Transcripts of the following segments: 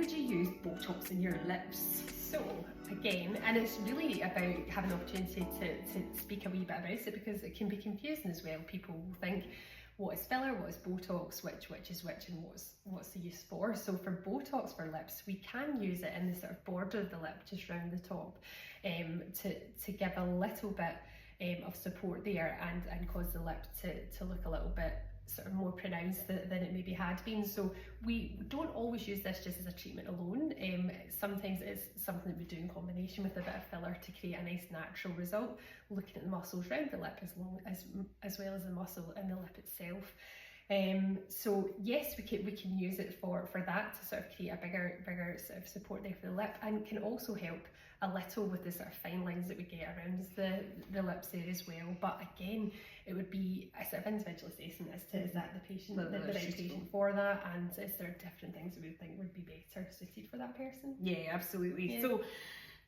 would you use Botox in your lips? So again, and it's really about having the opportunity to speak a wee bit about it, because it can be confusing as well. People will think, what is filler, what is Botox, which is which, and what's the use for. So for Botox for lips, we can use it in the sort of border of the lip, just round the top, to give a little bit of support there and cause the lip to look a little bit sort of more pronounced than it maybe had been. So we don't always use this just as a treatment alone. Sometimes it's something that we do in combination with a bit of filler to create a nice natural result, looking at the muscles around the lip as well as the muscle in the lip itself. So yes, we can use it for that, to sort of create a bigger sort of support there for the lip, and can also help a little with the sort of fine lines that we get around the lips there as well. But again, it would be a sort of individual assessment as to is that the patient, the right patient for that, and is there different things that we think would be better suited for that person? Yeah, absolutely. Yeah. So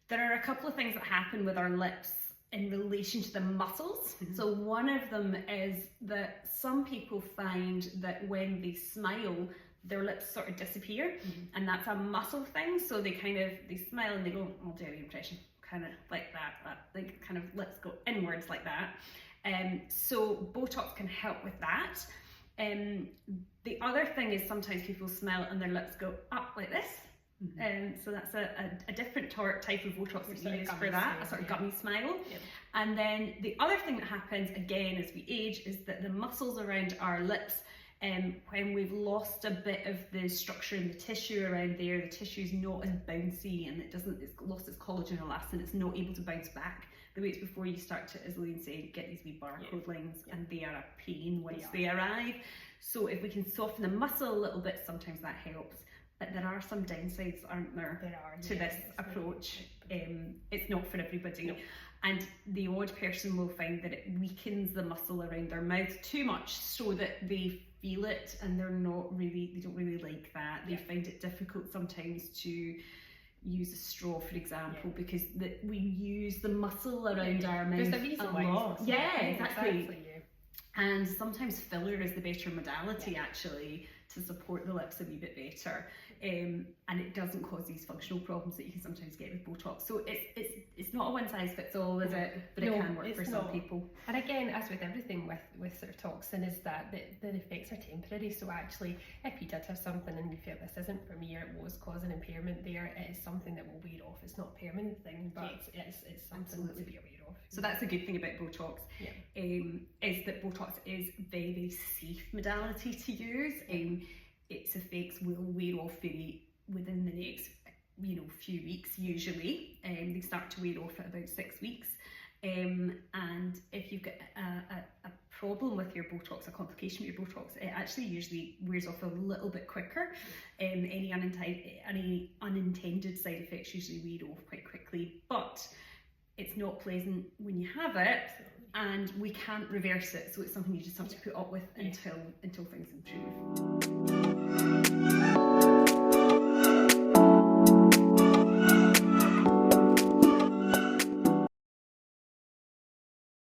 there are a couple of things that happen with our lips in relation to the muscles. So one of them is that some people find that when they smile, their lips sort of disappear, and that's a muscle thing. So they smile and they go, I'll do the impression, kind of like that, like kind of lips go inwards like that. So Botox can help with that. The other thing is sometimes people smile and their lips go up like this. So that's a different type of Botox that you use for that, a sort of gummy smile. Yep. And then the other thing that happens again as we age is that the muscles around our lips, when we've lost a bit of the structure in the tissue around there, the tissue is not as bouncy, and it's lost its collagen and elastin, it's not able to bounce back the way it's before. You start to, as Elaine said, get these wee barcode lines, and they are a pain once they arrive. So if we can soften the muscle a little bit, sometimes that helps. But there are some downsides, aren't there, to this approach. It's not for everybody. No. And the odd person will find that it weakens the muscle around their mouth too much, so that they feel it and they don't really like that. They find it difficult sometimes to use a straw, for example, because we use the muscle around our mouth a lot. Yeah, exactly. And sometimes filler is the better modality actually, to support the lips a wee bit better, and it doesn't cause these functional problems that you can sometimes get with Botox. So it's not a one size fits all, is it? But it can work for some people. And again, as with everything with sort of toxin, is that the effects are temporary. So actually, if you did have something and you feel this isn't for me, or it was causing impairment there, it is something that will wear off. It's not a permanent thing, but it's something to be aware of. So that's a good thing about Botox, is that Botox is very, very safe modality to use. Its effects will wear off within the next few weeks usually. They start to wear off at about 6 weeks. And if you've got a problem with your Botox, a complication with your Botox, it actually usually wears off a little bit quicker. Any unintended side effects usually wear off quite quickly, but it's not pleasant when you have it, and we can't reverse it, so it's something you just have to put up with until things improve.